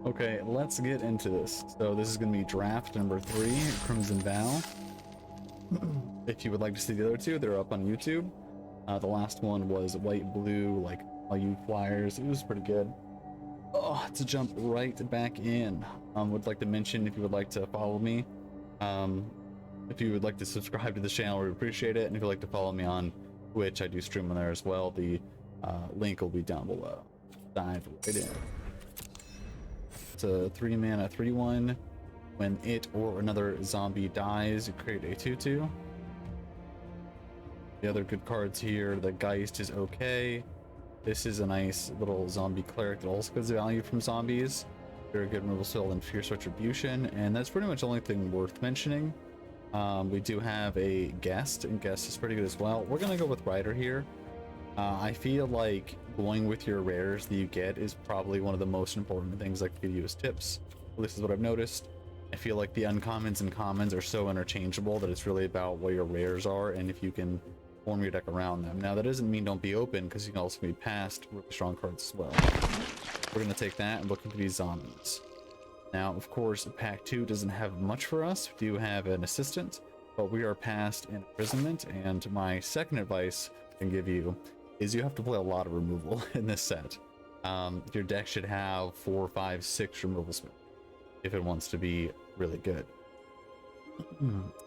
Okay, let's get into this. So this is going to be draft number 3, Crimson Vow. If you would like to see the other two, they're up on YouTube. The last one was white, blue, like all you flyers. It was pretty good. Oh, to jump right back in. Would like to mention if you would like to follow me. If you would like to subscribe to the channel, we appreciate it. And if you'd like to follow me on Twitch, I do stream on there as well. The link will be down below. Dive right in. It's a 3-mana 3/1. When it or another zombie dies, you create a 2/2. The other good cards here, the Geist is okay. This is a nice little zombie cleric that also gets value from zombies. Very good removal spell and Fierce Retribution, and that's pretty much the only thing worth mentioning. We do have a Guest, and Guest is pretty good as well. We're gonna go with Rider here. I feel like going with your rares that you get is probably one of the most important things I could give you as tips. This is what I've noticed. I feel like the uncommons and commons are so interchangeable that it's really about what your rares are and if you can form your deck around them. Now that doesn't mean don't be open, because you can also be past really strong cards as well. We're going to take that and look into these zombies. Now of course pack 2 doesn't have much for us. We do have an assistant, but we are past in imprisonment, and my second advice I can give you is you have to play a lot of removal in this set. Your deck should have 4, 5, 6 removal spells if it wants to be really good.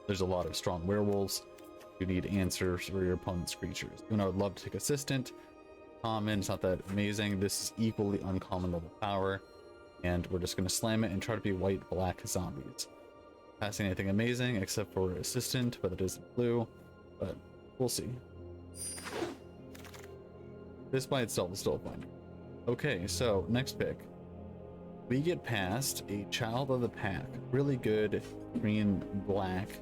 There's a lot of strong werewolves. You need answers for your opponent's creatures. Even I would love to take assistant. Common, it's not that amazing. This is equally uncommon level power, and we're just going to slam it and try to be white black zombies. Passing anything amazing except for assistant, but it isn't blue, but we'll see. This by itself is still fine. Okay, so next pick. We get past a Child of the Pack, really good green black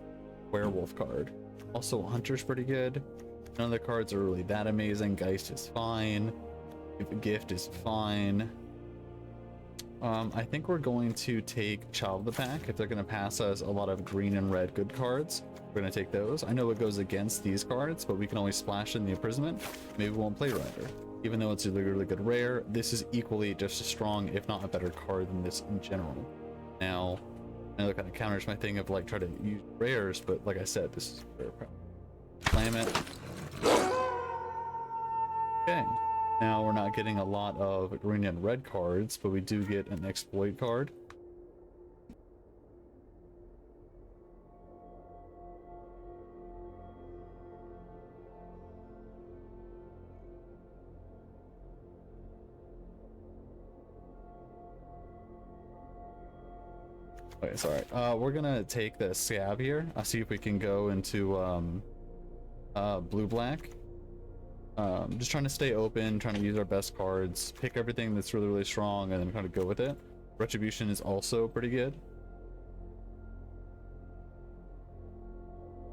werewolf card. Also Hunter's pretty good. None of the cards are really that amazing. Geist is fine. Gift is fine. I think we're going to take Child of the Pack. If they're going to pass us a lot of green and red good cards, we're going to take those. I know it goes against these cards, but we can always splash in the imprisonment. Maybe we won't play Rider. Even though it's a really good rare, this is equally just as strong, if not a better card than this in general. Now, I know that kind of counters my thing of like try to use rares, but like I said, this is a rare problem. Slam it. Okay. Now we're not getting a lot of green and red cards, but we do get an exploit card. Okay, sorry. We're gonna take the scab here. I'll see if we can go into blue-black. Just trying to stay open, trying to use our best cards, pick everything that's really strong, and then kind of go with it. Retribution is also pretty good.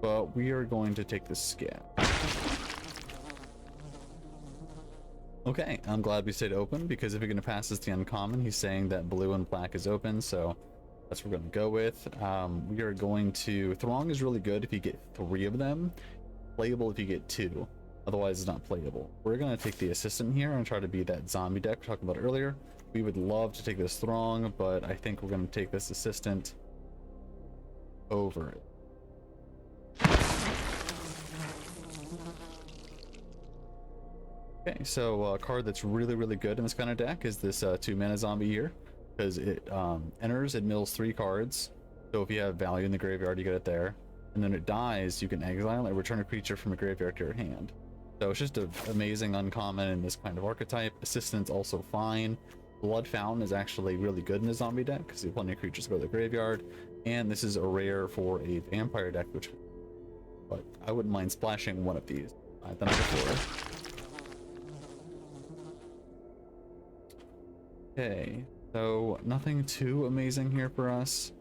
But we are going to take the scab. Okay, I'm glad we stayed open, because if you're going to pass us the uncommon, he's saying that blue and black is open, so that's what we're going to go with. We are going to... Throng is really good if you get 3 of them. Playable if you get 2. Otherwise, it's not playable. We're going to take the assistant here and try to be that zombie deck we talked about earlier. We would love to take this Throng, but I think we're going to take this assistant over it. Okay, so a card that's really good in this kind of deck is this 2-mana zombie here. Because it enters, it mills 3 cards. So if you have value in the graveyard, you get it there. And then it dies, you can exile it, return a creature from a graveyard to your hand. So it's just an amazing uncommon in this kind of archetype. Assistant's also fine. Blood Fountain is actually really good in the zombie deck because you have plenty of creatures go to the graveyard. And this is a rare for a vampire deck, which, but I wouldn't mind splashing one of these. I've done it before. Okay. So nothing too amazing here for us.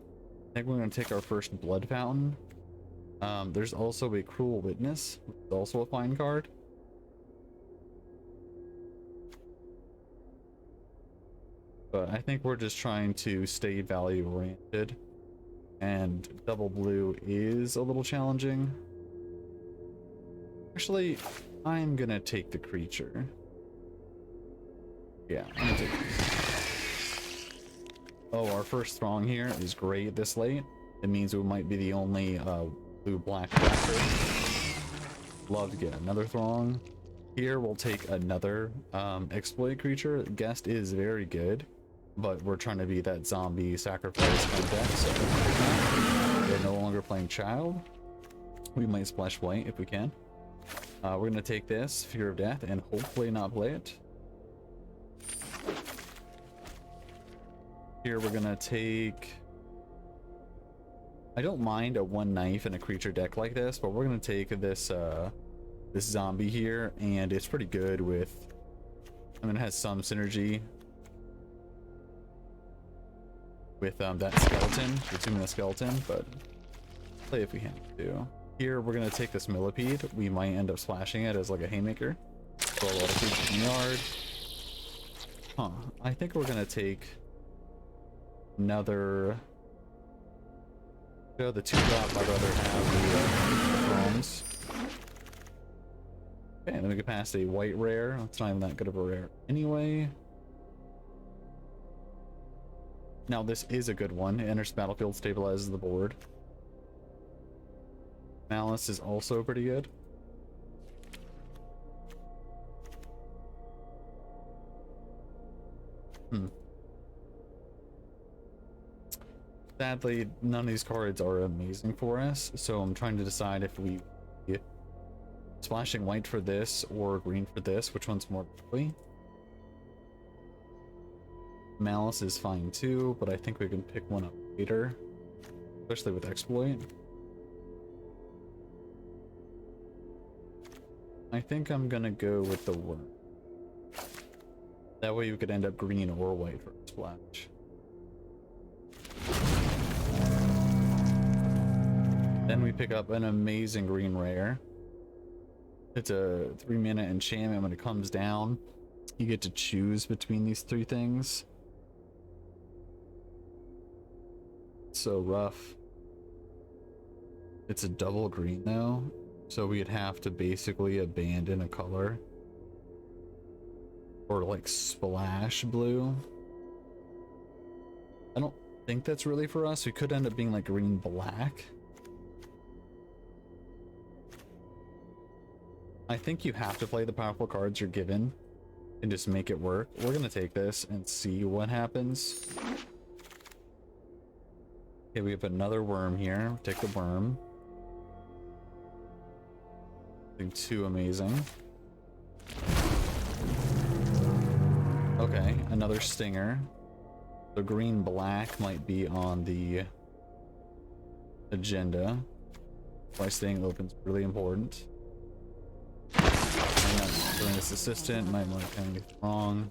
I think we're going to take our first Blood Fountain. There's also a Cruel Witness, which is also a fine card. But I think we're just trying to stay value oriented. And double blue is a little challenging. Actually, I'm going to take the creature. Yeah, I'm going to take it. Oh, our first Throng here is great this late. It means we might be the only blue-black backer. Love to get another Throng. Here we'll take another exploit creature. Guest is very good, but we're trying to be that zombie sacrifice kind of deck, so we're no longer playing Child. We might splash white if we can. We're gonna take this Fear of Death and hopefully not play it. Here we're gonna take... I don't mind a one knife in a creature deck like this, but we're gonna take this this zombie here, and it's pretty good with... I mean, it has some synergy with that skeleton, assuming the skeleton, but play if we have to. Here we're gonna take this millipede. We might end up splashing it as like a haymaker. Throw a lot of creatures in the yard. Huh. I think we're gonna take another... the 2-drop, I'd rather have the Throngs. Okay, and then we can pass a white rare. It's not even that good of a rare anyway. Now this is a good one. It enters the battlefield, stabilizes the board. Malice is also pretty good. Sadly, none of these cards are amazing for us, so I'm trying to decide if we splashing white for this or green for this, which one's more likely. Malice is fine too, but I think we can pick one up later, especially with exploit. I think I'm gonna go with the worm. That way you could end up green or white for a splash. Then we pick up an amazing green rare. It's a 3-mana enchantment. When it comes down, you get to choose between these 3 things. So rough. It's a double green though, so we'd have to basically abandon a color. Or like splash blue. I don't think that's really for us. We could end up being like green black. I think you have to play the powerful cards you're given and just make it work. We're gonna take this and see what happens. Okay, we have another worm here. Take the worm. Nothing too amazing. Okay, another stinger. The green black might be on the agenda. Why staying open is really important. Doing this assistant might want to be wrong.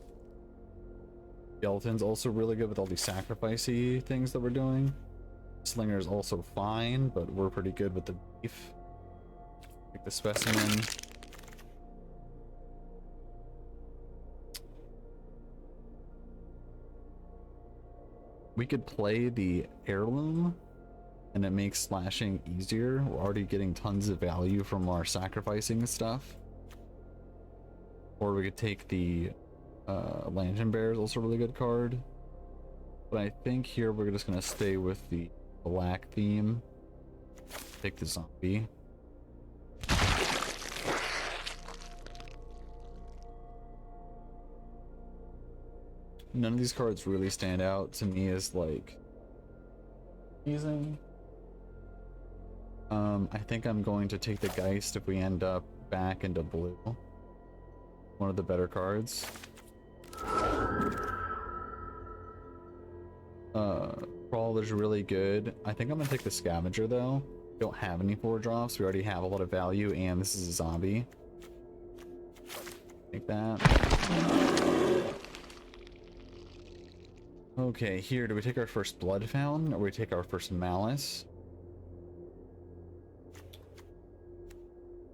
Skeleton's also really good with all these sacrificey things that we're doing. Slinger is also fine, but we're pretty good with the beef. Take the specimen. We could play the heirloom, and it makes slashing easier. We're already getting tons of value from our sacrificing stuff. Or we could take the Lantern Bear, is also a really good card. But I think here we're just gonna stay with the black theme. Take the zombie. None of these cards really stand out to me as like amazing. I think I'm going to take the Geist if we end up back into blue. One of the better cards. Crawl is really good. I think I'm gonna take the Scavenger though. We don't have any 4-drops. We already have a lot of value, and this is a zombie. Take that. Okay, here, do we take our first Blood Fountain, or we take our first Malice?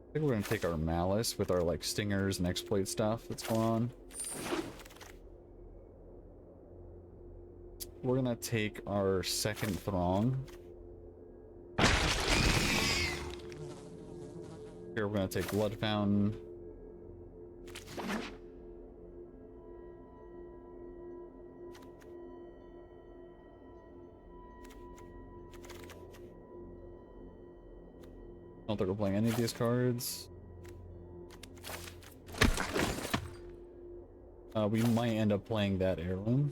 I think we're gonna take our Malice with our like stingers and exploit stuff that's going on. We're gonna take our second Throng. Here we're gonna take Blood Fountain. don't think we're playing any of these cards. We might end up playing that heirloom.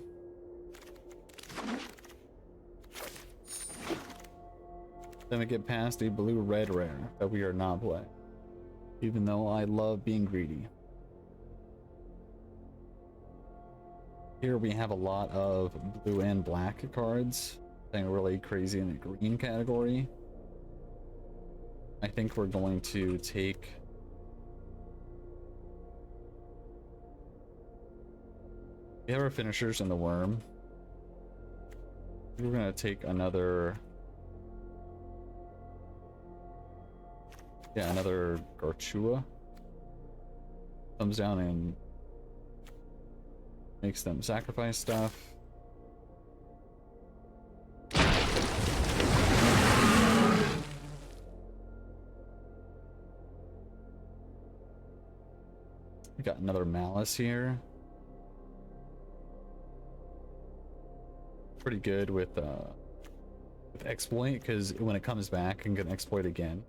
Then we get past a blue-red rare that we are not playing. Even though I love being greedy. Here we have a lot of blue and black cards. Something really crazy in the green category. I think we're going to take... We have our finishers in the worm. We're gonna take another... Yeah, another Garchua. Comes down and makes them sacrifice stuff. We got another Malice here. Pretty good with exploit, because when it comes back, I'm gonna exploit again.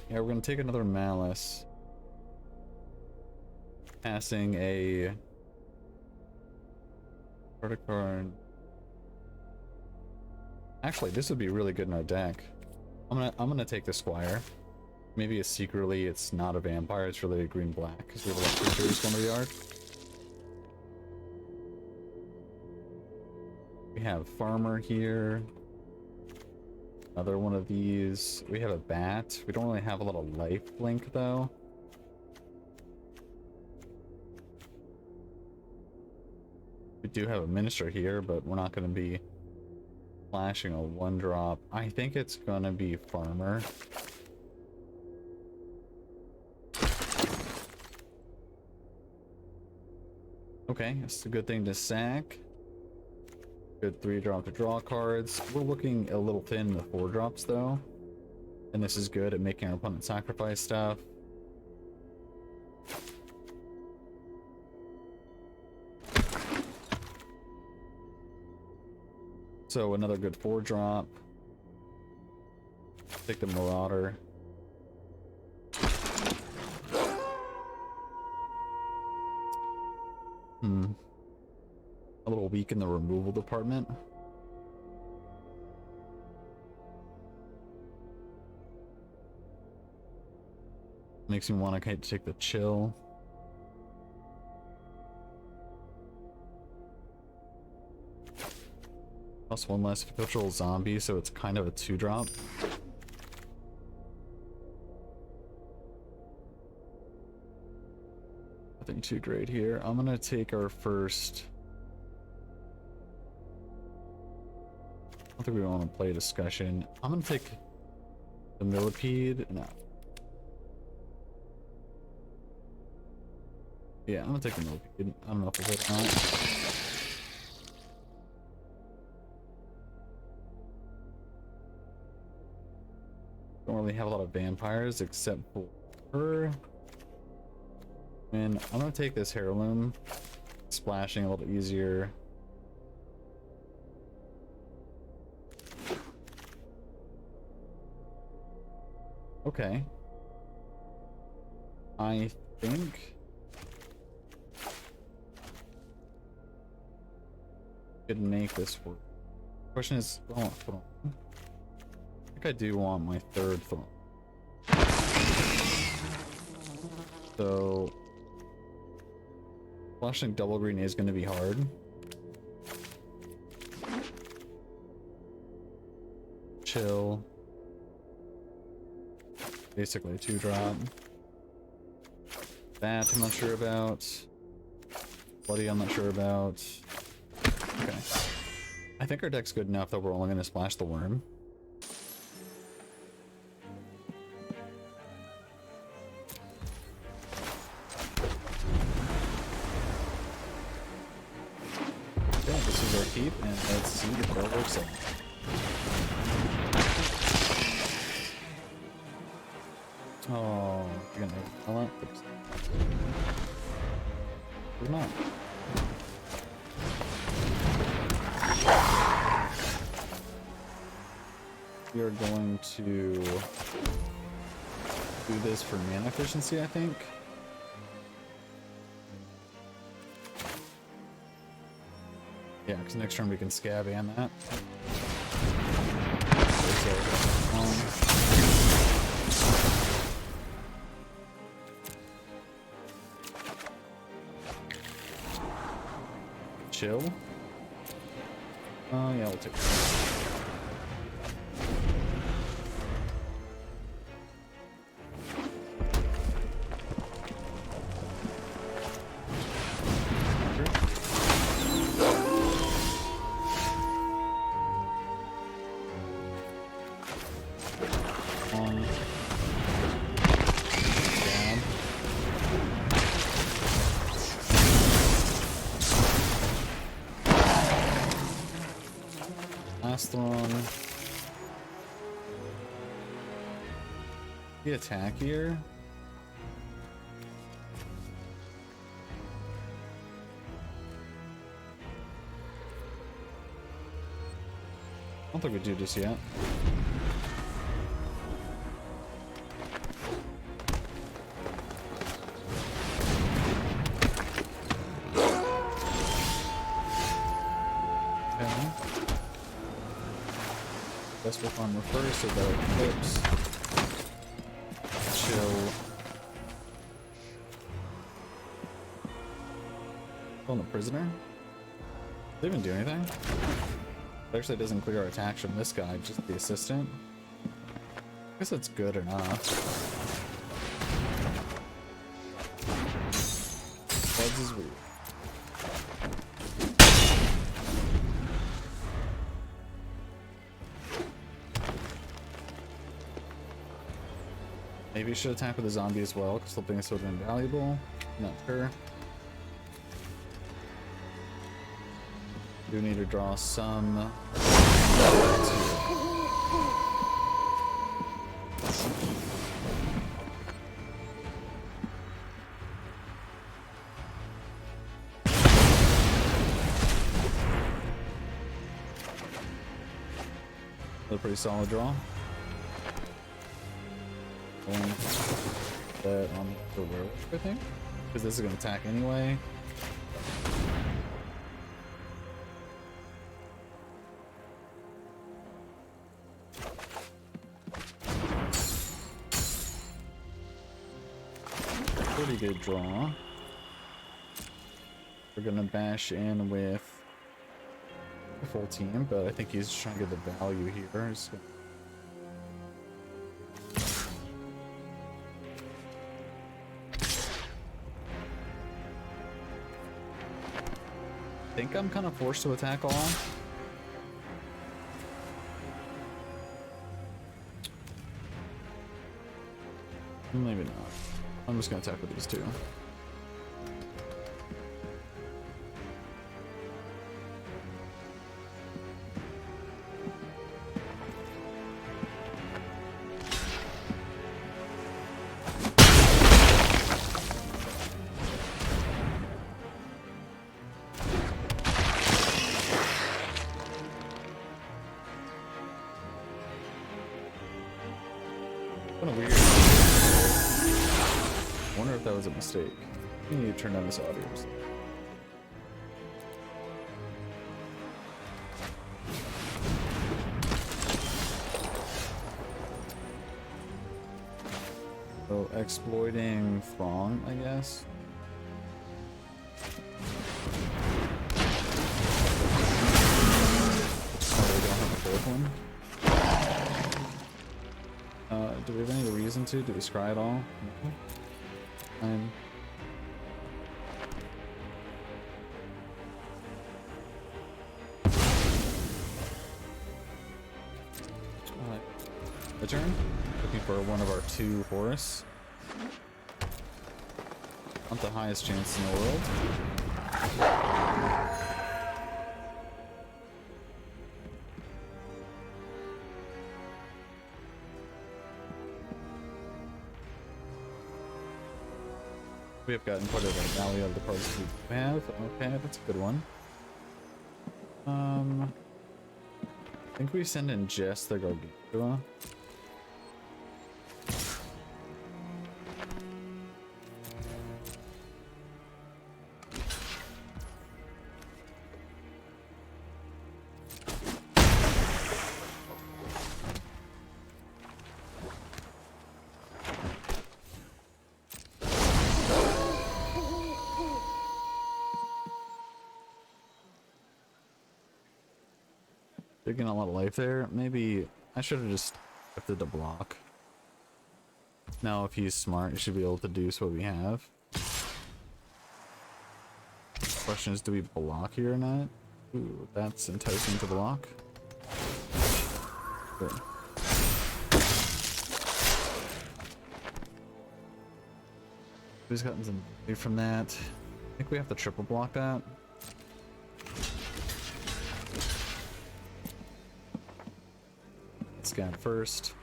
Yeah, we're gonna take another Malice. Passing a card. Actually, this would be really good in our deck. I'm gonna take the Squire. Maybe secretly it's not a vampire, it's really a green black because we have a lot of creatures going to the yard. We have Farmer here. Another one of these. We have a bat. We don't really have a lot of life link though. We do have a minister here, but we're not going to be flashing a 1-drop. I think it's going to be Farmer. Okay, it's a good thing to sack. Good 3-drop to draw cards. We're looking a little thin in the 4-drops though. And this is good at making our opponent sacrifice stuff. So another good 4-drop. Take the Marauder. A little weak in the removal department. Makes me want to take the chill. Plus 1 less potential zombie, so it's kind of a 2-drop. Nothing too great here. I'm gonna take our first. I don't think we want to play discussion. I'm gonna take the millipede. No. Yeah, I'm gonna take the millipede. I don't know if we'll hit or not. Don't really have a lot of vampires except for her. And I'm gonna take this heirloom. Splashing a little easier. Okay. I think could make this work. Question is, I want throne. I think I do want my 3rd throne. So flashing double green is going to be hard. Chill. Basically a 2-drop. That I'm not sure about. Bloody I'm not sure about. Okay. I think our deck's good enough that we're only going to splash the worm. Okay, this is our keep, and let's see if that works out. Oh, you're gonna kill that? Oops. We're not. We are going to do this for mana efficiency, I think. Yeah, because next turn we can scab and that. Chill. Oh, yeah, we'll take it. Last one. The attack here. I don't think we do this yet. Best work armor first, so that eclipse. Chill. Killing the prisoner? Did they even do anything? It actually doesn't clear our attacks from this guy, just the assistant. I guess that's good enough. Floods is weird. Maybe you should attack with a zombie as well, because flipping is sort of invaluable. Not sure. Do need to draw some. A pretty solid draw. That on the werewolf, I think, because this is going to attack anyway. Pretty good draw. We're going to bash in with the full team, but I think he's just trying to get the value here. So I think I'm kind of forced to attack all. Maybe not. I'm just gonna attack with these two. Kind of weird. I wonder if that was a mistake. I need to turn down this audio. So exploiting Throng, I guess. Oh, we don't have a fourth one. Do we have any reason to? Do we scry at all? No. Return. Looking for one of our two Horus. Not the highest chance in the world. We have gotten quite a value of the cards we have. Okay, that's a good one. I think we send in just the Gargantuan. Dua. They're getting a lot of life there. Maybe I should have just shifted to block. Now, if he's smart, he should be able to deduce what we have. Question is, do we block here or not? Ooh, that's enticing to block. Good. Who's gotten some value from that? I think we have to triple block that. Scan first.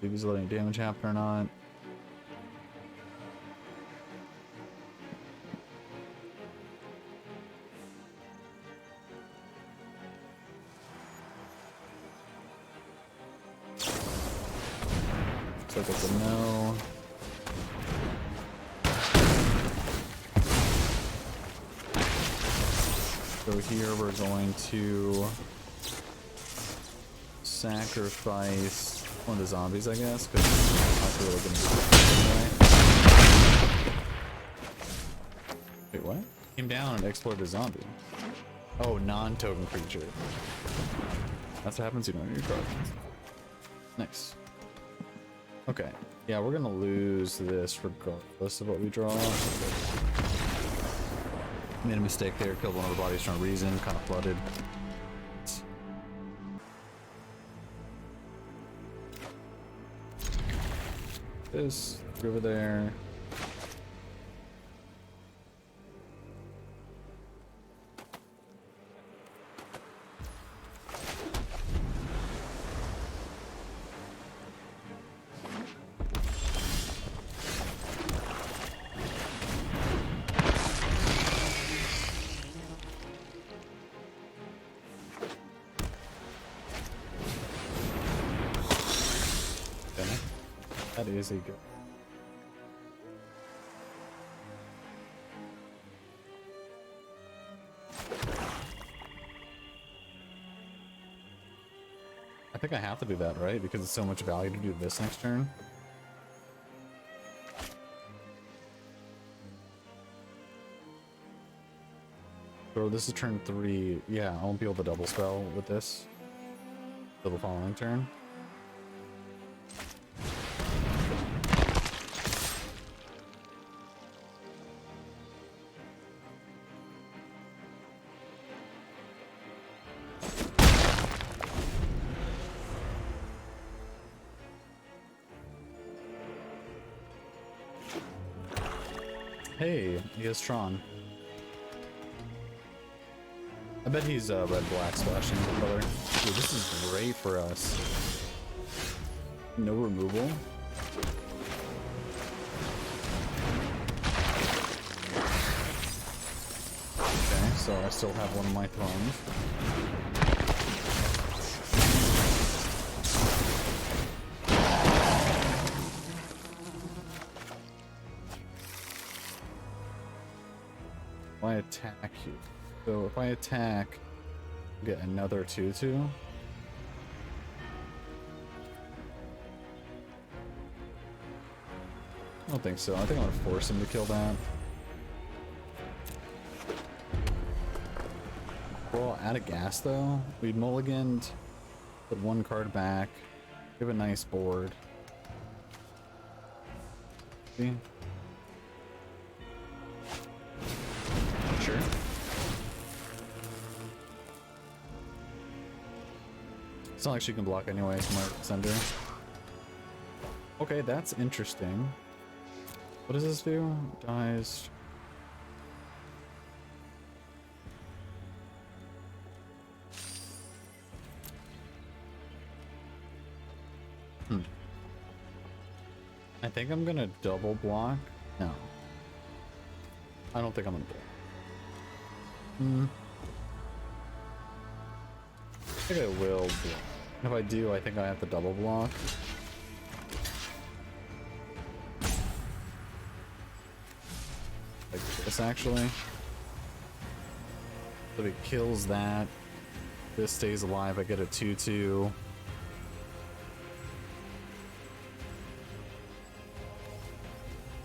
If he's letting damage happen or not. Looks like it's a no. So here we're going to sacrifice one of the zombies, I guess, because I'm not really gonna do it anyway. Wait, what? Came down and explored a zombie. Oh, non-token creature. That's what happens, you know, your card. Nice. Okay. Yeah, we're gonna lose this regardless of what we draw. Made a mistake there, killed one of the bodies for no reason, kind of flooded. This over there. That is a good. I think I have to do that, right? Because it's so much value to do this next turn. Bro, this is turn 3. Yeah, I won't be able to double spell with this till the following turn. Hey, he has Tron. I bet he's red-black splashing the color. Dude, this is great for us. No removal. Okay, so I still have one of my thrones. I attack you. So if I attack, get another 2/2. I don't think so. I think I'm gonna force him to kill that. We're all out of gas though. We mulliganed, put one card back, give a nice board. See? Sure. It's not like she can block anyway, so my sender. Okay, that's interesting. What does this do? Dies. I think I'm gonna double block. No. I don't think I'm gonna block. I think I will block. If I do, I think I have to double block. Like this, actually. So if it kills that, this stays alive, I get a 2/2.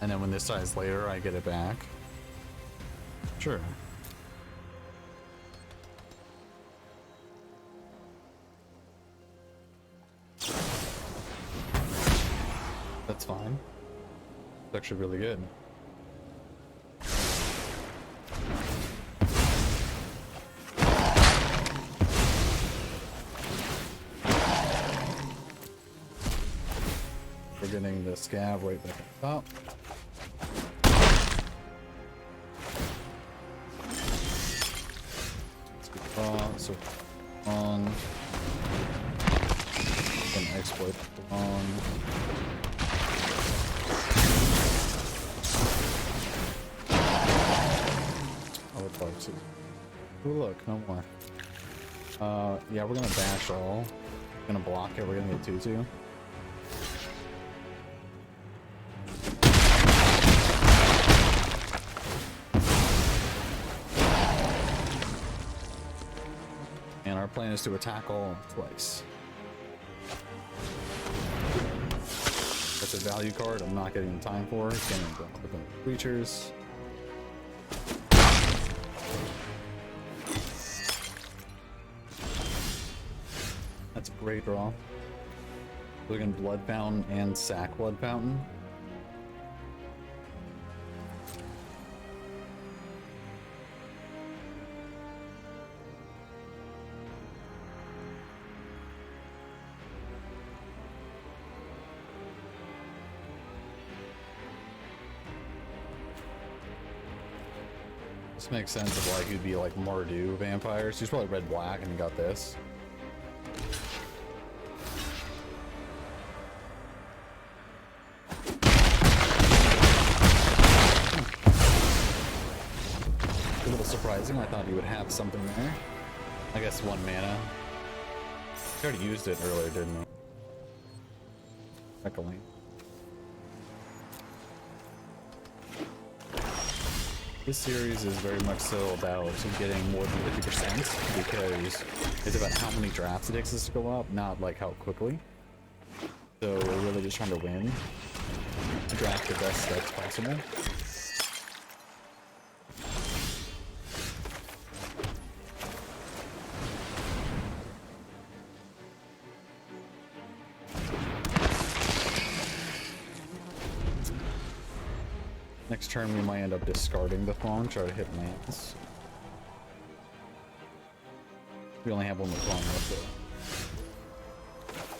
And then when this dies later, I get it back. Sure. That's fine. It's actually really good. We're getting the scav right back at the top. Let's go raw, so on. Then exploit on. I would like to. Ooh, look, no more. Yeah, we're gonna bash all. Gonna block it, we're gonna get 2/2. And our plan is to attack all twice. That's a value card I'm not getting time for. It's getting with the creatures. That's a great draw. We can Blood Fountain and sack Blood Fountain. This makes sense of why he'd be like Mardu vampires. He's probably red black and he got this. A little surprising. I thought he would have something there. I guess 1 mana. He already used it earlier, didn't he? Echoing. This series is very much so about getting more than 50% because it's about how many drafts it takes us to go up, not like how quickly. So we're really just trying to win. Draft the best decks possible. Next turn we might end up discarding the Throng, try to hit lands. We only have one more Throng left though.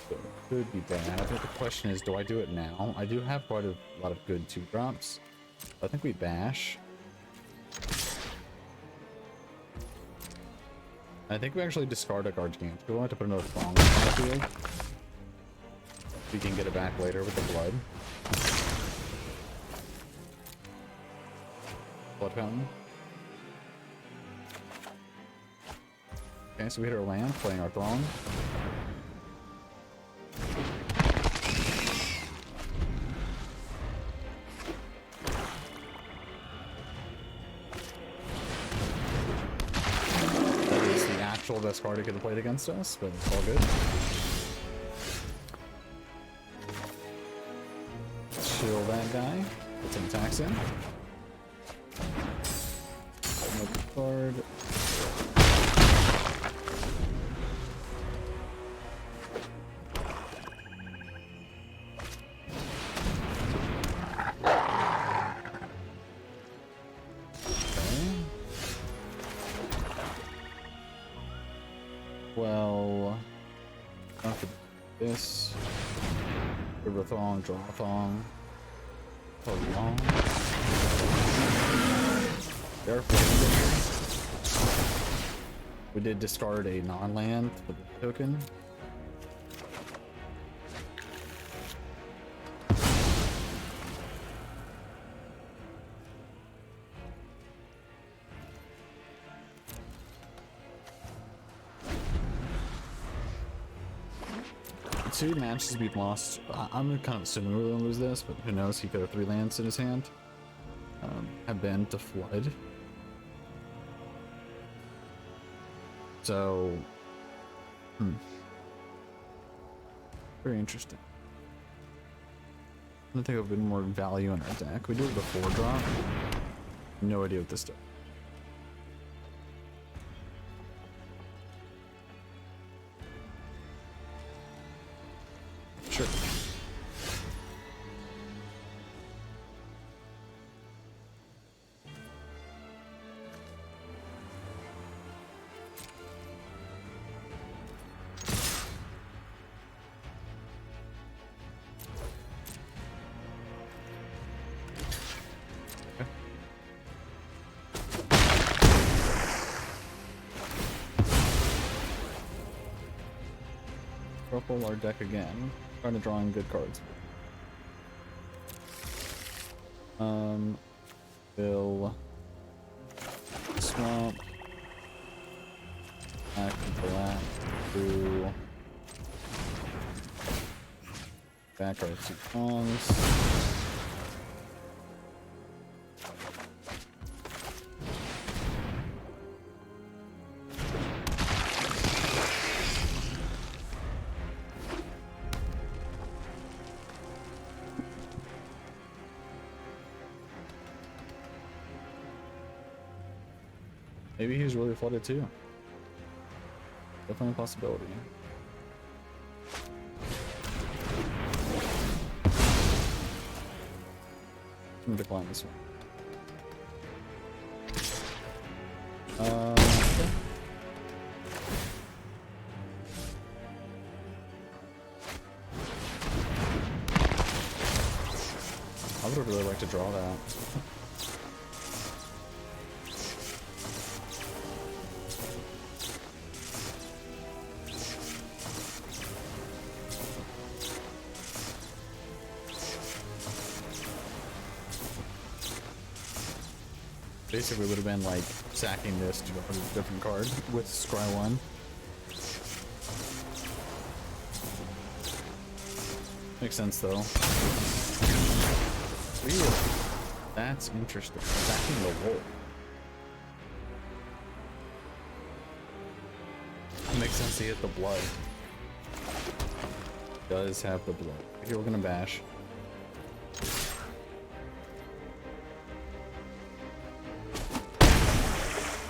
So it could be bad. I think the question is, do I do it now? I do have quite a lot of good 2-drops. I think we bash. I think we actually discard a Gargantuan. We want to put another Throng on the field. We can get it back later with the blood. Blood Fountain. Okay, so we hit our land, playing our Throng. That is the actual best card it could have played against us, but it's all good. Chill that guy. Put some attacks in. Card. Okay. Well, after this, River Thong, Draw Thong, Prolong. We did discard a non-land with the token. two matches we've lost, I'm kind of assuming we're gonna lose this, but who knows? He could have 3 lands in his hand. Have been to Flood. So, very interesting. I think of a bit more value in our deck. We do have the 4-drop. No idea what this does. Sure. Shuffle our deck again. Trying to draw in good cards. Will swamp. Back into that. Through. Back our 2 pawns. Maybe he's really flooded too. Definitely a possibility. I'm gonna decline this one. Okay. I would really like to draw that. Basically would have been like sacking this to a different card with Scry 1. Makes sense though. Really? That's interesting. Sacking the wolf. Makes sense to hit the blood. Does have the blood. Here we're gonna bash.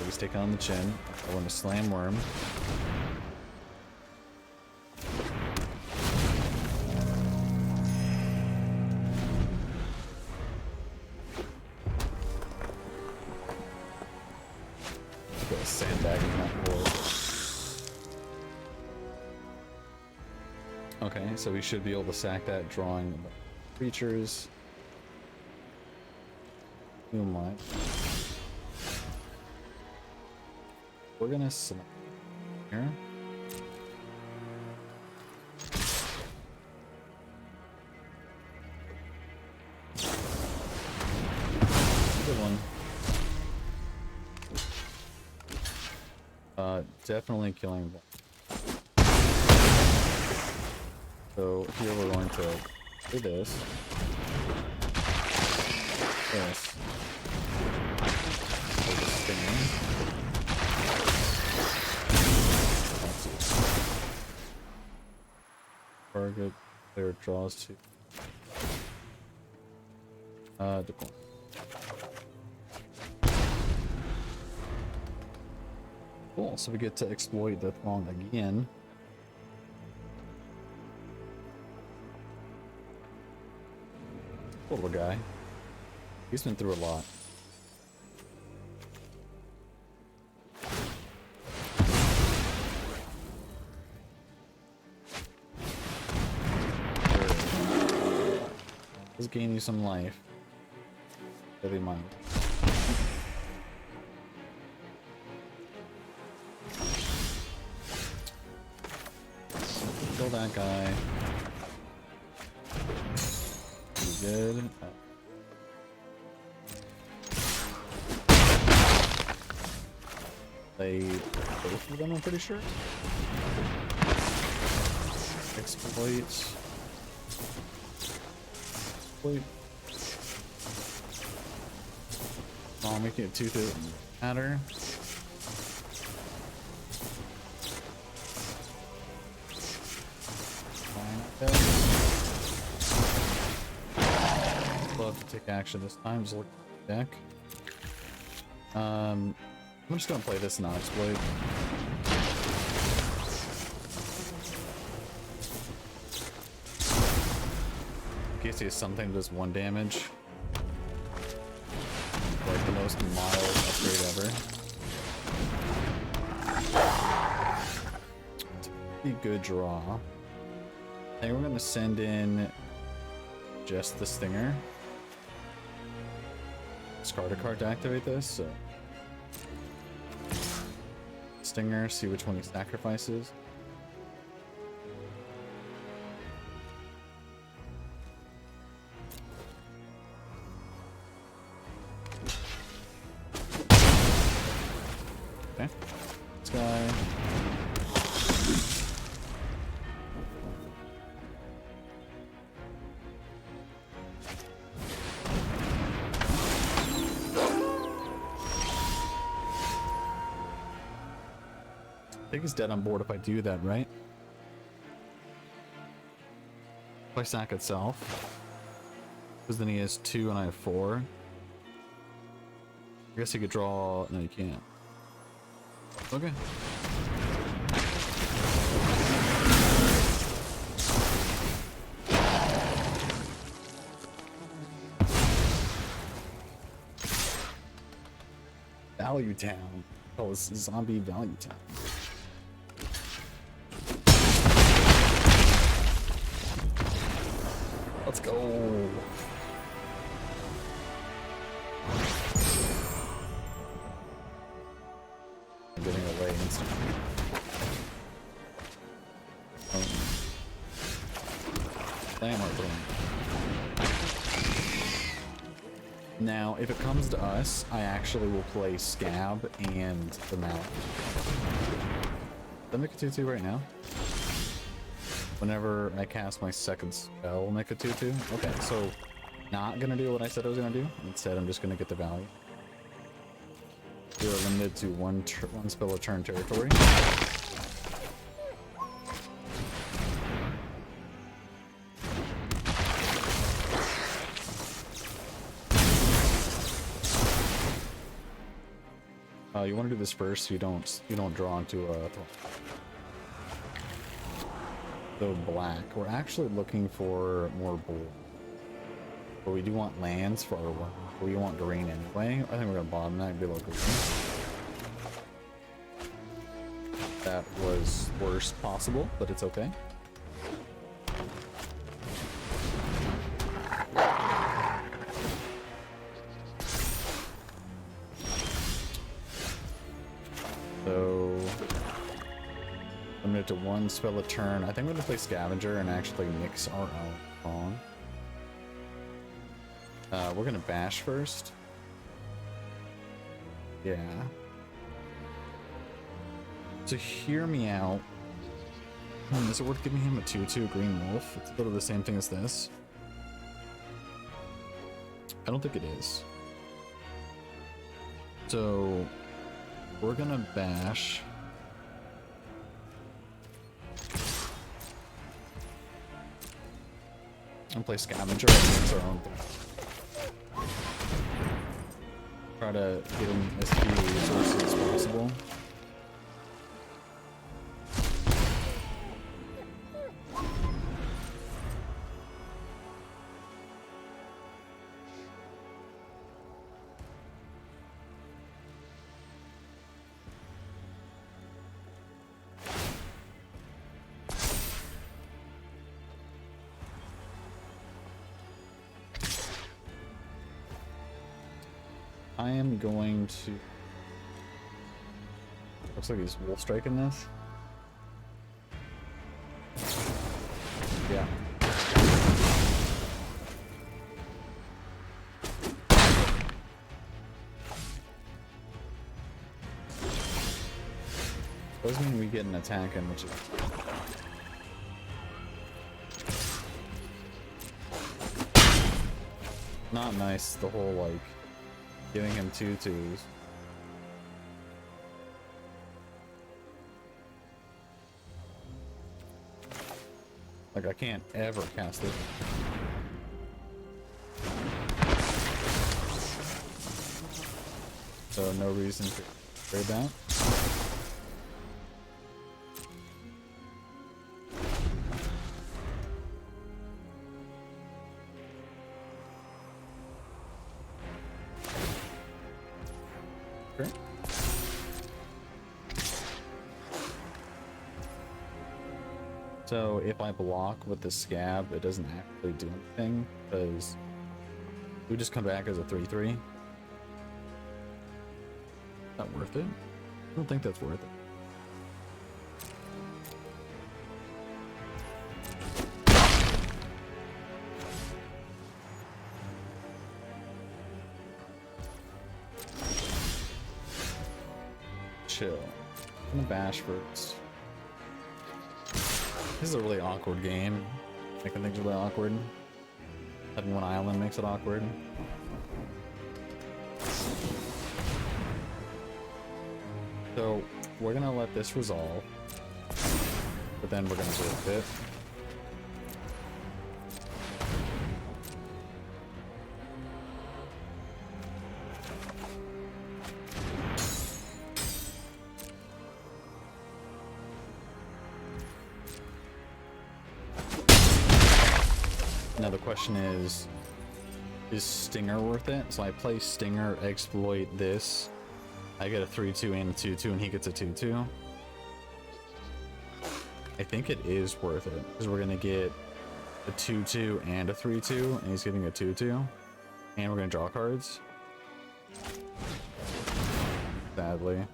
He's taking on the chin. I want to slam worm. Got a sandbagging that board. Okay, so we should be able to sack that drawing creatures. Moonlight. We're gonna select here. Good one. Definitely killing one. So here we're going to do this. This. We'll just spin. Target player draws 2. Decline. Cool, so we get to exploit the Throng again. Poor little guy. He's been through a lot. Let's gain you some life. Heavy mind. Kill that guy. Pretty good. They both of them, I'm pretty sure. Explode. Wait. Wait. Oh, making it 2 to matter. Love to take action this time. Just look at the deck. I'm just gonna play this non-exploit. In case he has something that does 1 damage. Like the most mild upgrade ever. It's a pretty good draw. I think we're gonna send in just the Stinger. Discard a card to activate this. So. Stinger, see which one he sacrifices. Okay, this guy. I think he's dead on board if I do that, right? If I sack itself. Because then he has 2 and I have 4. I guess he could draw. No, you can't. Okay. Value Town. Oh, this is Zombie Value Town. Let's go. I'm getting away instantly. Slammer throw. Now, if it comes to us, I actually will play Scab and the Mallet. Did I make a 2/2 right now? Whenever I cast my second spell, make a 2/2. Okay, so not gonna do what I said I was gonna do. Instead, I'm just gonna get the value. You're limited to one spell a turn territory. You want to do this first, so you don't draw into a. So black. We're actually looking for more blue, but we do want lands for our one. We want green anyway. I think we're gonna bottom that and be like green. That was worst possible, but it's okay. So limited to one spell a turn. I think we're gonna play Scavenger and actually mix our own pawn. We're gonna bash first. Yeah. So hear me out. Is it worth giving him a 2/2 green wolf? It's a little the same thing as this. I don't think it is. So we're gonna bash. And play Scavenger and mix our own thing. Try to get him as few resources as possible. I am going to. Looks like he's wolf striking this. Yeah. Doesn't mean we get an attack in, which is. Not nice, the whole, like, giving him 2/2s. Like, I can't ever cast it. So, no reason to trade that. Okay. So if I block with the scab, it doesn't actually do anything because we just come back as a 3/3. Not worth it. I don't think that's worth it. Chill. I'm gonna bash first. This is a really awkward game. Making things really awkward. Having one island makes it awkward. So we're gonna let this resolve, but then we're gonna do a bit. Now the question is Stinger worth it? So I play Stinger, exploit this. I get a 3/2 and a 2/2, and he gets a 2/2. I think it is worth it because we're gonna get a 2/2 and a 3/2, and he's getting a 2/2, and we're gonna draw cards. Sadly.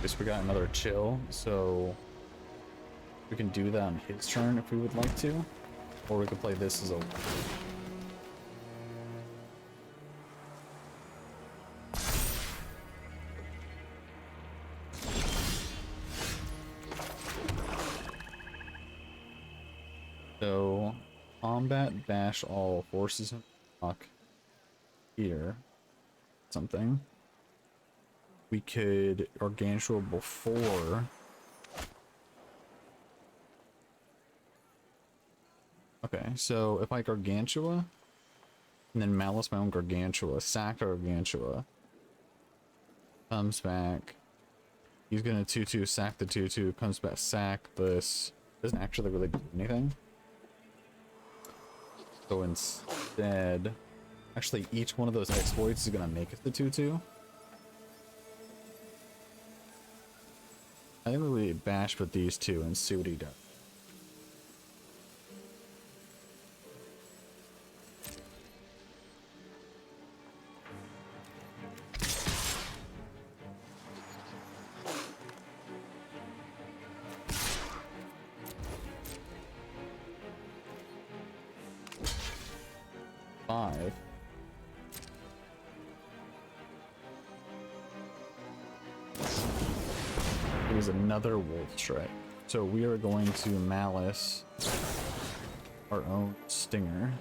Guess we got another chill, so we can do that on his turn if we would like to, or we could play this as a so combat bash all forces him block here something. We could Gargantua before. Okay, so if I Gargantua and then Malice my own Gargantua, sack Gargantua, comes back. He's gonna 2/2 sack the 2/2, comes back, sack this. Doesn't actually really do anything. So instead, actually each one of those exploits is gonna make it the 2/2. I think we bash with these two and see what he does. Five. It was another wolf strike. So we are going to Malice our own Stinger.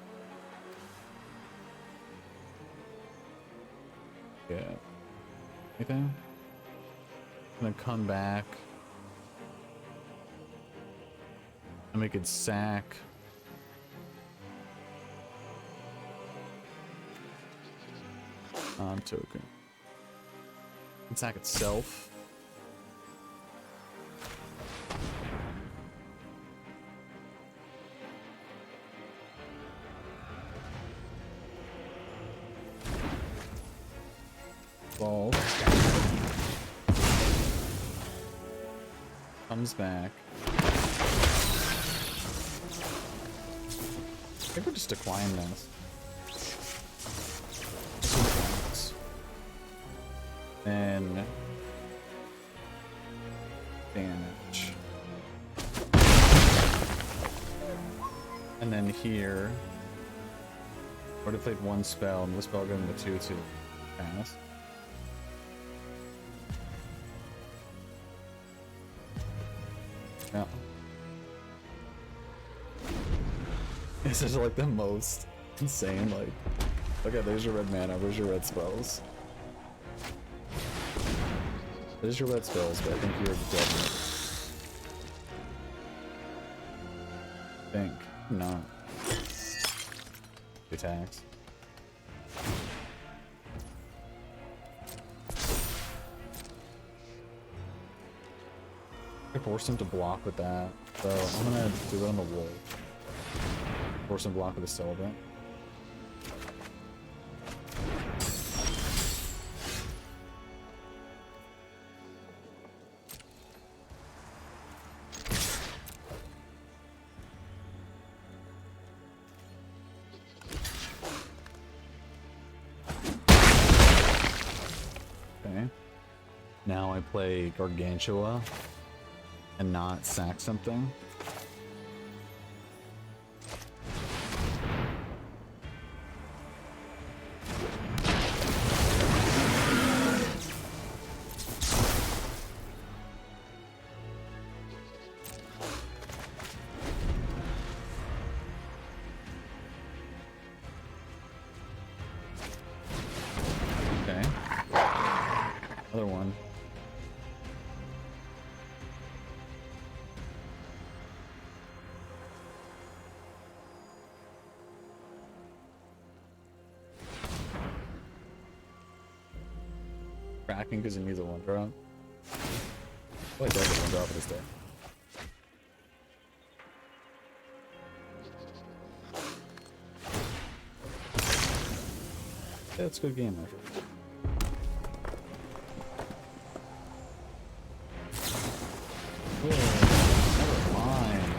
Yeah. Anything? I'm gonna come back. And we could sack. Token. And sack itself. Balls. Comes back. I think we're just declining this. Then damage. And then here Already played one spell, and this spell going to 2/2. Pass. Yeah. This is like the most insane, like, okay, there's your red mana, where's your red spells? There's your red spells, but I think you're dead. Think. No. Attacks. I forced him to block with that, so I'm gonna do it on the wolf. Force him to block with a celebrant. Okay. Now I play Gargantua and not sack something. Okay. Other one. Cracking because it needs a one drop. Oh, it does a one drop this day. Yeah, it's a good game, actually. Oh, never mind.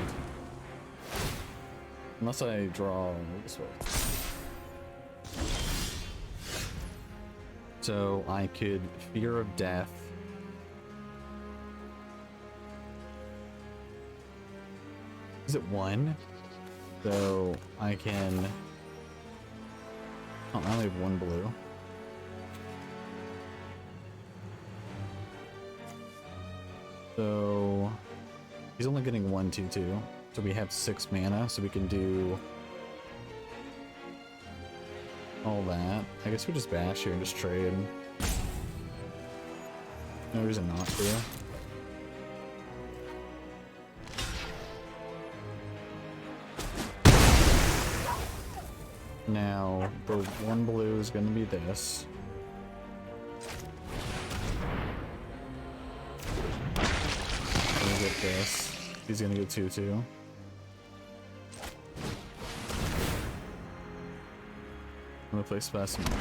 Unless I draw this way. So I could Fear of Death. Is it one? So I can. Oh, I only have one blue. So he's only getting 1/2/2. So we have 6 mana, so we can do all that. I guess we just bash here and just trade. No reason not to. Now, the one blue is going to be this. Gonna get this. He's going to get 2/2. I'm gonna play Specimen.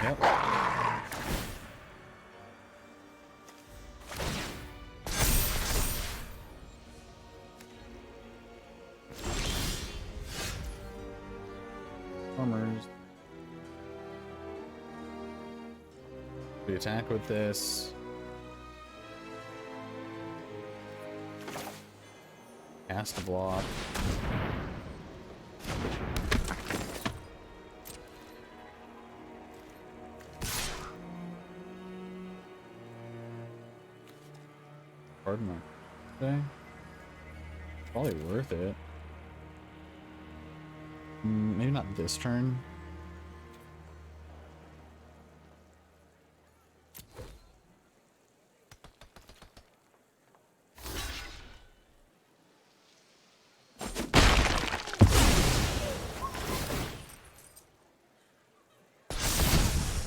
Yep. Farmers. We attack with this. Cast a block. Pardon me. Okay. Probably worth it. Maybe not this turn.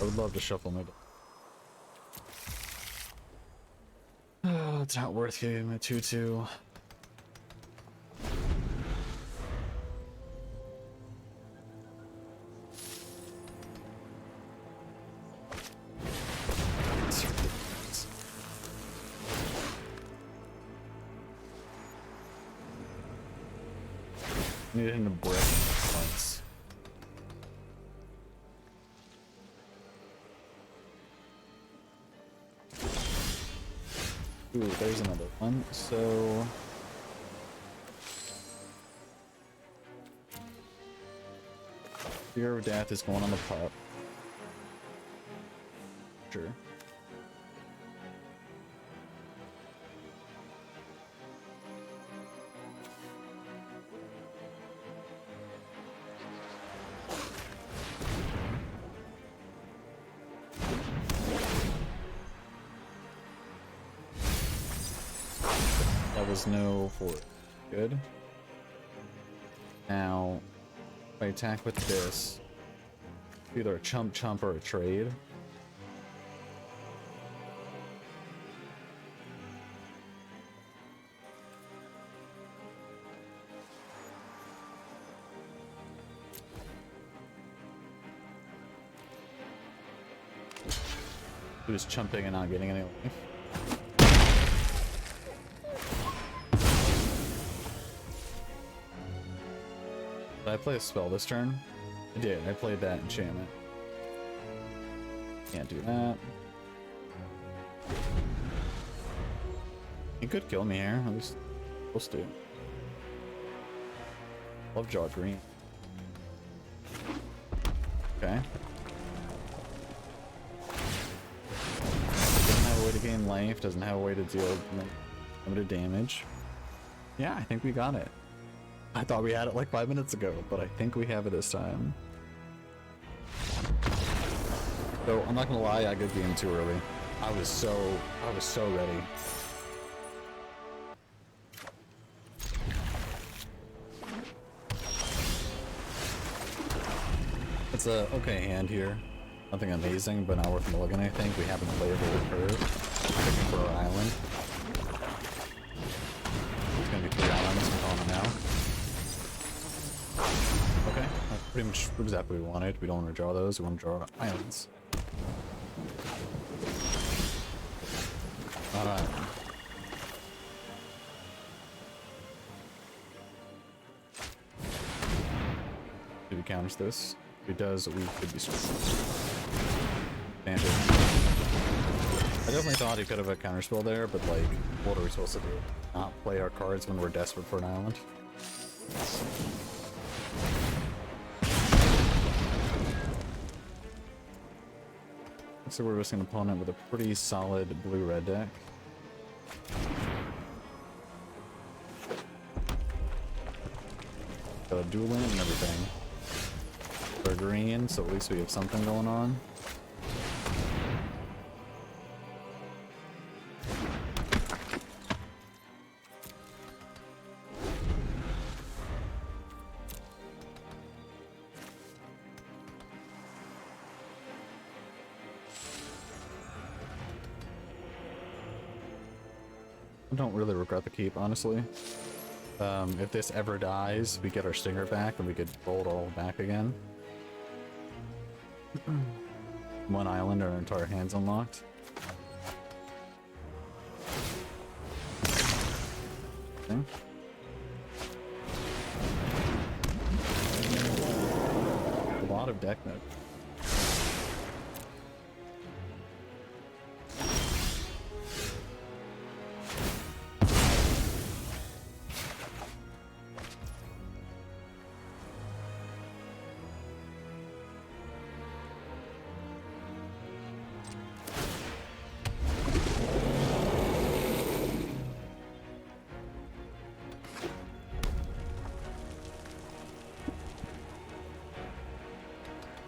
I would love to shuffle my deck. Oh, it's not worth giving him a 2/2. Needed him to brick once. Ooh, there's another one. So Fear of Death is going on the pup. Sure. That was no for good. Now, if I attack with this, either a chump chump or a trade. He was chumping and not getting any life. Did I play a spell this turn? I did. I played that enchantment. Can't do that. He could kill me here. At least supposed to. Love jaw green. Okay. Doesn't have a way to gain life. Doesn't have a way to deal limited damage. Yeah, I think we got it. I thought we had it like 5 minutes ago, but I think we have it this time. So I'm not gonna lie, I got game too early. I was so ready. It's a okay hand here. Nothing amazing, but not worth mulligan. I think we haven't played a curve. Picking for our island. It's gonna be 3 islands. I'm calling them now. Okay, that's pretty much exactly what we wanted. We don't want to draw those. We want to draw islands. Not an island. If he counters this, if he does, we could be screwed. Standard. I definitely thought he could have a counterspell there, but like, what are we supposed to do? Not play our cards when we're desperate for an island? So we're just an opponent with a pretty solid blue-red deck. Got a dual land and everything. We're green, so at least we have something going on. I don't really regret the keep, honestly. If this ever dies, we get our stinger back and we could roll it all back again. One island, our entire hand's unlocked. Okay. A lot of deck note.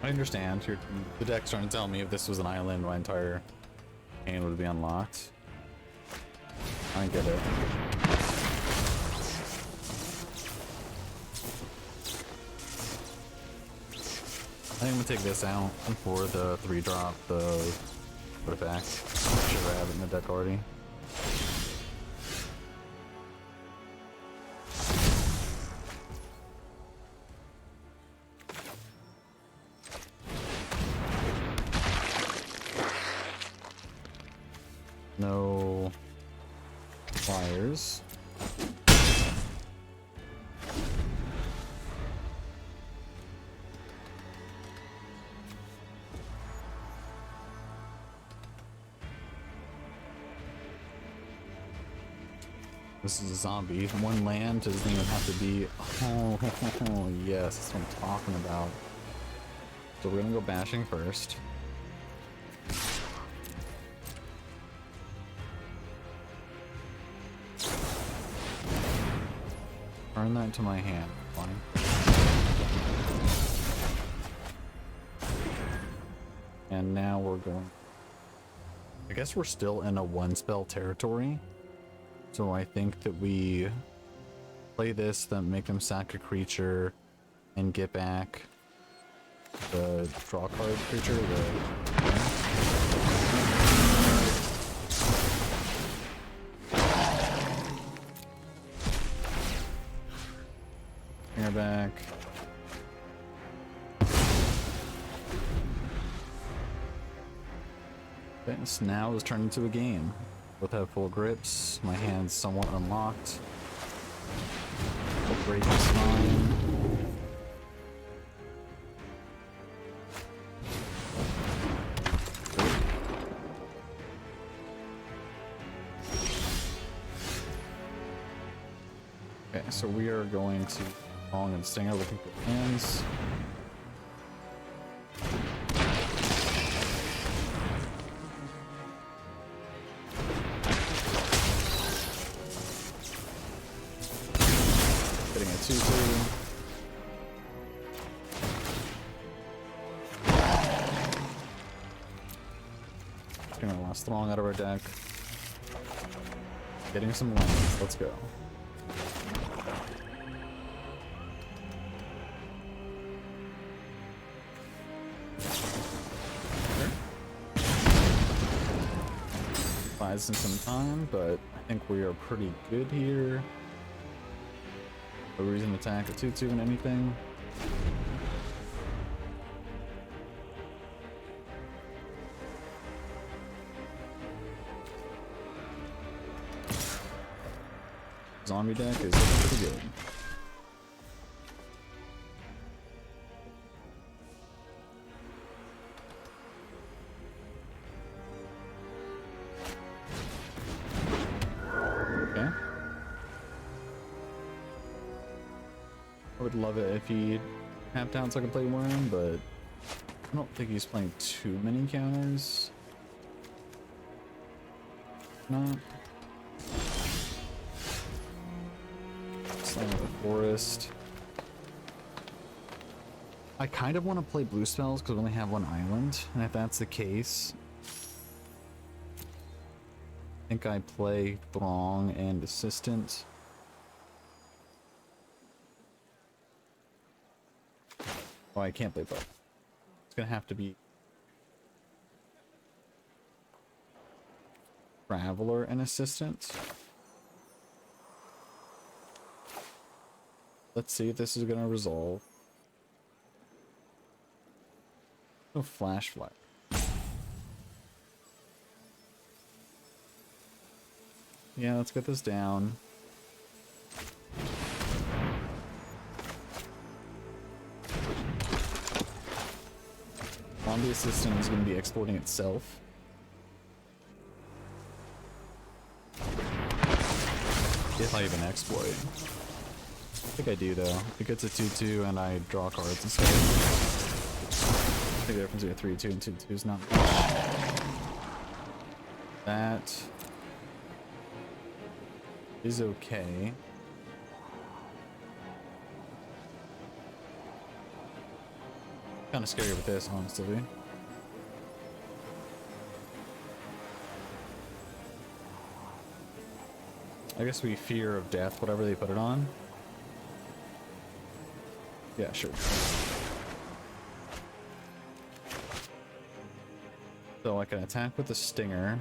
I understand. The deck's trying to tell me if this was an island, my entire hand would be unlocked. I get it. I think I'm gonna take this out for the 3-drop, the artifact. I'm sure I have it in the deck already. No flyers. This is a zombie. One land doesn't even have to be. Oh, yes, that's what I'm talking about. So we're gonna go bashing first. Turn that into my hand. Fine. And now we're going. I guess we're still in a one spell territory. So I think that we play this, then make them sack a creature and get back the draw card creature. Bring her back. Okay, so now it's turned into a game. Both have full grips, my hand's somewhat unlocked. Break is fine. Okay, so we are going to Long and Stinger looking for hands. Getting a 2/2. Getting a last Throng out of our deck. Getting some lands. Let's go. Buys in some time, but I think we are pretty good here. No reason to attack a 2/2 and anything. Zombie deck is looking pretty good. Okay. I would love it if he tapped out so I could play Worm, but I don't think he's playing too many counters. Not. Slam with the Forest. I kind of want to play blue spells because we only have one island, and if that's the case, I think I play Throng and Assistant. Oh, I can't play both. It's gonna have to be Traveler and Assistant. Let's see if this is gonna resolve. No flash flag. Yeah, let's get this down. Zombie Assistant is going to be exporting itself. If I even exploit. I think I do though. If it gets a 2/2 and I draw cards instead. I think the difference between a 3/2 and 2/2 is not much. That is okay. Kind of scary with this, honestly. I guess we fear of death, whatever they put it on. Yeah, sure. So I can attack with the Stinger.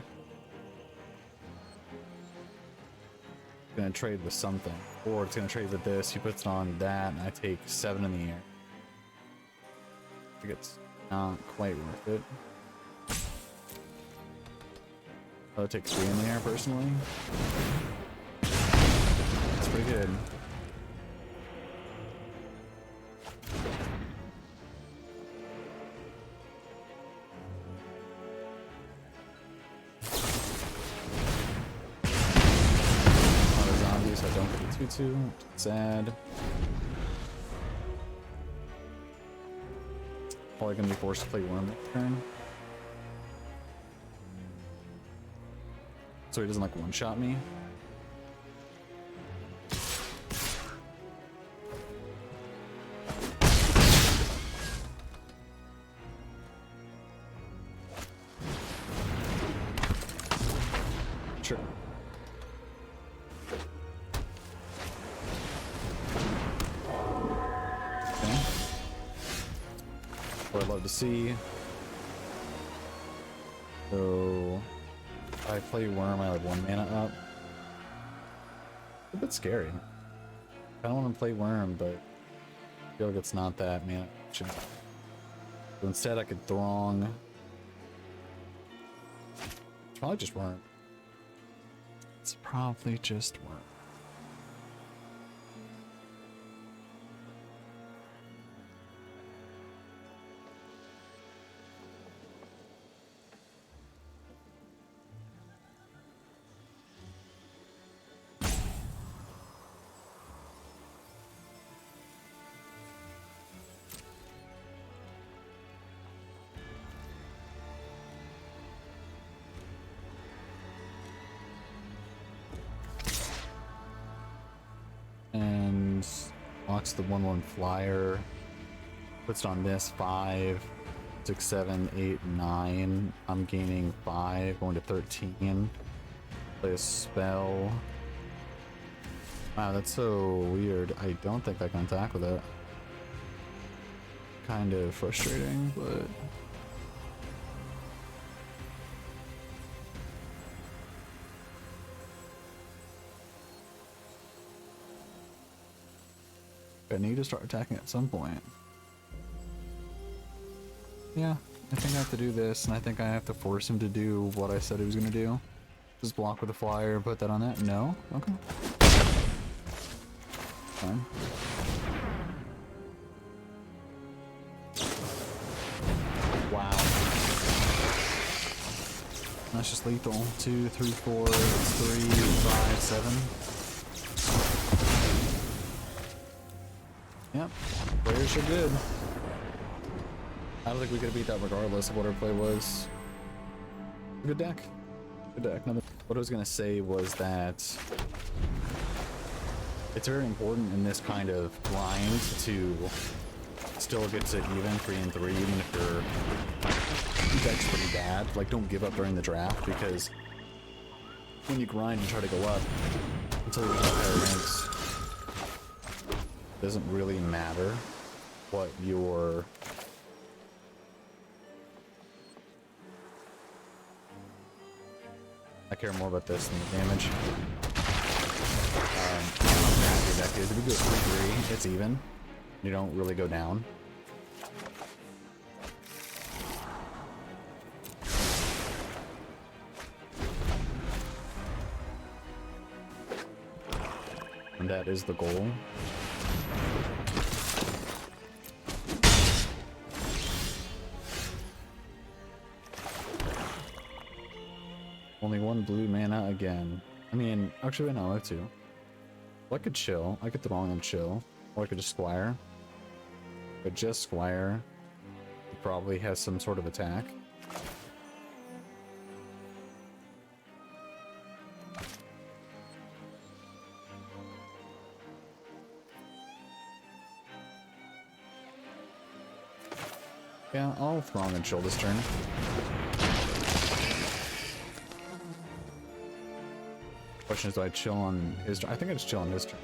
Gonna trade with something, or it's gonna trade with this. He puts it on that, and I take 7 in the air. I think it's not quite worth it. I would take 3 in the air personally. It's pretty good. me to. Sad. Probably gonna be forced to play Worm next turn. So he doesn't like one-shot me. Sure. Okay. What I'd love to see. So if I play Worm, I have 1 mana up. It's a bit scary. I don't want to play Worm, but I feel like it's not that mana. So instead I could Throng. It's probably just Worm. It's probably just Worm. And locks the 1/1 flyer. Puts it on this 5, 6, 7, 8, 9. I'm gaining 5, going to 13. Play a spell. Wow, that's so weird. I don't think I can attack with it. Kind of frustrating, but I need to start attacking at some point. Yeah, I think I have to do this, and I think I have to force him to do what I said he was gonna do. Just block with a flyer, put that on that. No? Okay. Fine. Wow. That's just lethal. 2, 3, 4, 3, 5, 7. Yep, players are good. I don't think we could have beat that regardless of what our play was. Good deck. Good deck. What I was gonna say was that it's very important in this kind of grind to still get to even 3 and 3, even if your deck's pretty bad. Like, don't give up during the draft, because when you grind and try to go up until you get to higher ranks, doesn't really matter what your I care more about this than the damage. How bad your deck is. If you go 3-3, it's even. You don't really go down. And that is the goal. Only 1 blue mana again. I mean, actually, no, I have 2. Well, I could chill. I could Throng and chill. Or I could just Squire. But just Squire, he probably has some sort of attack. Yeah, I'll Throng and chill this turn. Question is, do I chill on his turn? I think I just chill on his turn.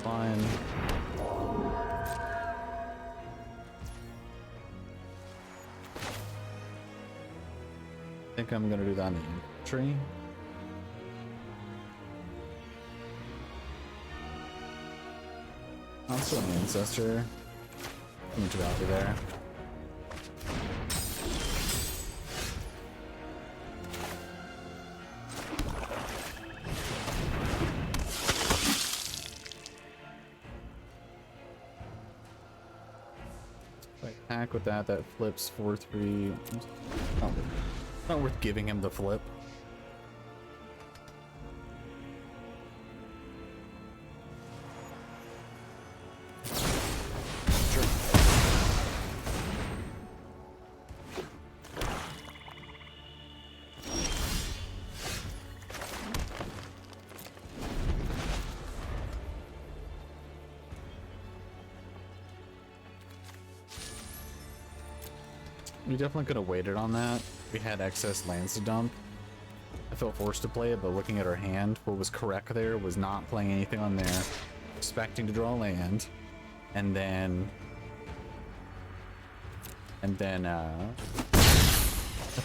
Fine. I think I'm gonna do that in the infantry. I'm still an ancestor. Too much value there. attack with that. That flips 4/3. Not worth giving him the flip. We definitely could have waited on that. We had excess lands to dump. I felt forced to play it, but looking at our hand, what was correct there was not playing anything on there, expecting to draw land, and then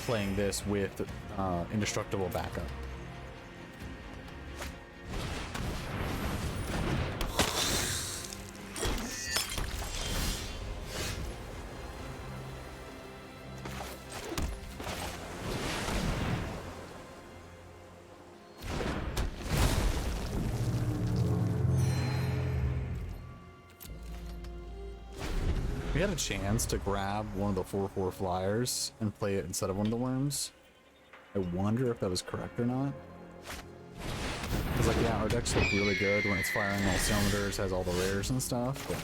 playing this with indestructible backup. We had a chance to grab one of the 4/4 flyers and play it instead of one of the worms. I wonder if that was correct or not. Because, like, yeah, our decks look really good when it's firing all cylinders, has all the rares and stuff, but...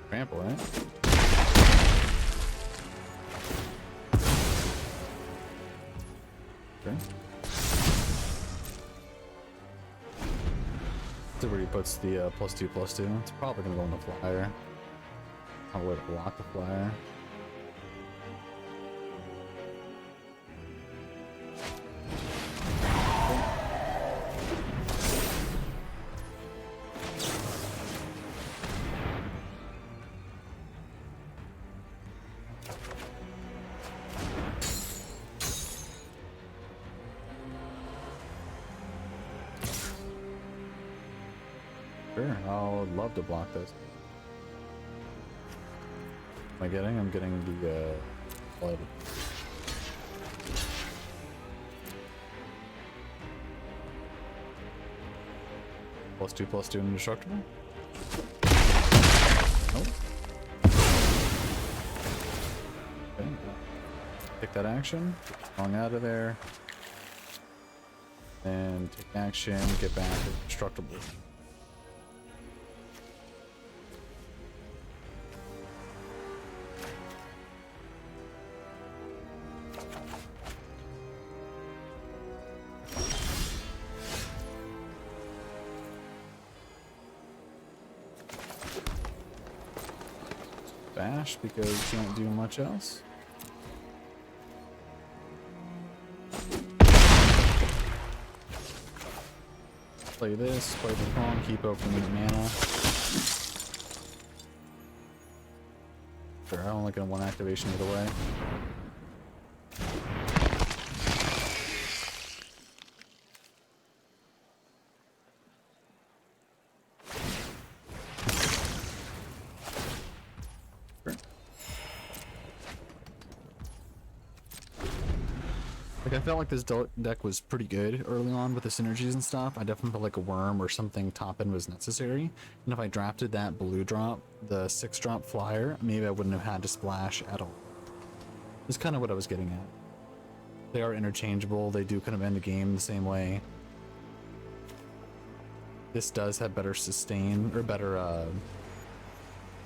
Trample, right? Okay. See where he puts the +2/+2. It's probably gonna go on the flyer. I'll way to block the flyer. Sure, I would love to block this. Am I getting? I'm getting the blood. +2/+2 indestructible? Nope. Okay. Take that action, long out of there. And take action, get back to indestructible. Bash because you can't do much else. Play this, play the Prong, keep opening mana. Sure, I'm only getting one activation either way. Like, I felt like this deck was pretty good early on with the synergies and stuff. I definitely felt like a worm or something top end was necessary. And if I drafted that blue drop, the 6-drop flyer, maybe I wouldn't have had to splash at all. Is kind of what I was getting at. They are interchangeable. They do kind of end the game the same way. This does have better sustain, or better,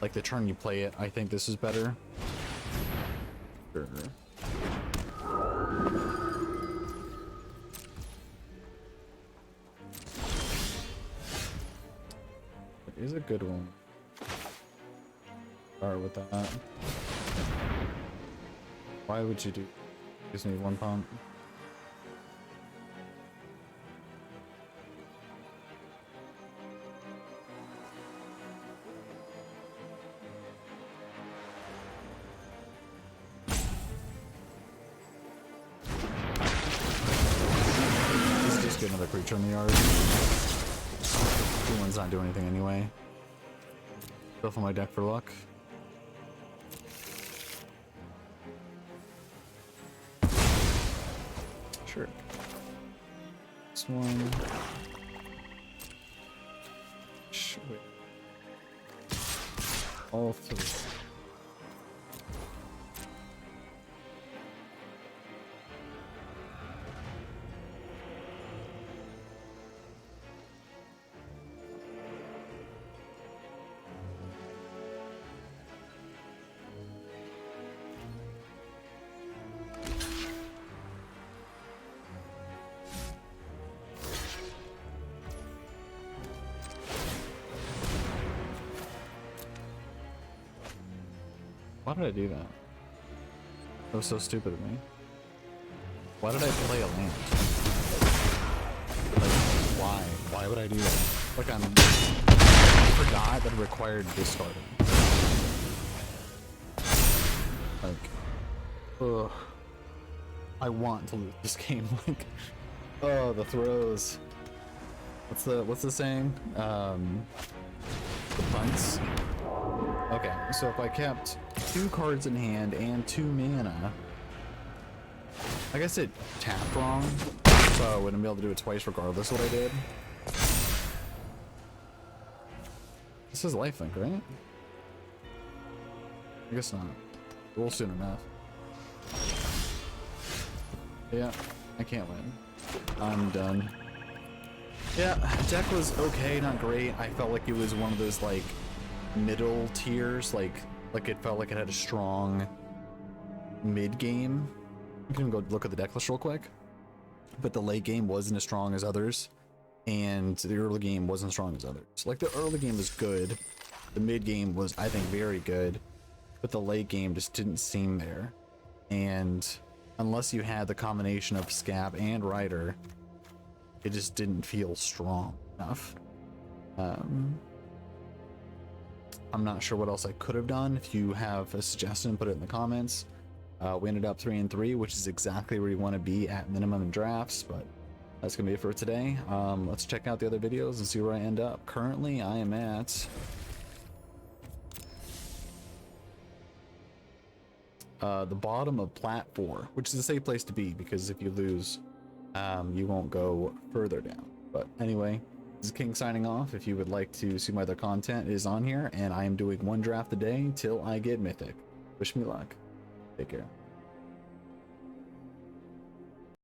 like the turn you play it, I think this is better. Sure. Is a good one. Start with that. Why would you do? Gives me 1 pump. creature in the yard. 2-1's not doing anything anyway. Shuffle my deck for luck. Sure. This one. Wait. All three. Why did I do that? That was so stupid of me. Why did I play a land? Like, why? Why would I do that? Like, I forgot that it required discarding. Like, ugh. I want to lose this game. Like, oh, the throws. What's the saying? The punts. Okay, so if I kept 2 cards in hand and 2 mana, I guess it tapped wrong, so I wouldn't be able to do it twice regardless of what I did. This is lifelink, right? I guess not. We'll soon enough. Yeah, I can't win. I'm done. Yeah, deck was okay, not great. I felt like it was one of those like middle tiers, like it felt like it had a strong mid game. You can go look at the deck list real quick, but the late game wasn't as strong as others, and the early game wasn't as strong as others. Like the early game was good, the mid game was, I think, very good, but the late game just didn't seem there. And unless you had the combination of Scab and Rider, it just didn't feel strong enough. I'm not sure what else I could have done. If you have a suggestion, put it in the comments. We ended up 3-3, which is exactly where you want to be at minimum in drafts, but that's gonna be it for today. Let's check out the other videos and see where I end up. Currently, I am at the bottom of Plat 4, which is a safe place to be because if you lose, you won't go further down. But anyway, this is King signing off. If you would like to see my other content, it is on here, and I am doing 1 draft a day till I get Mythic. Wish me luck. Take care.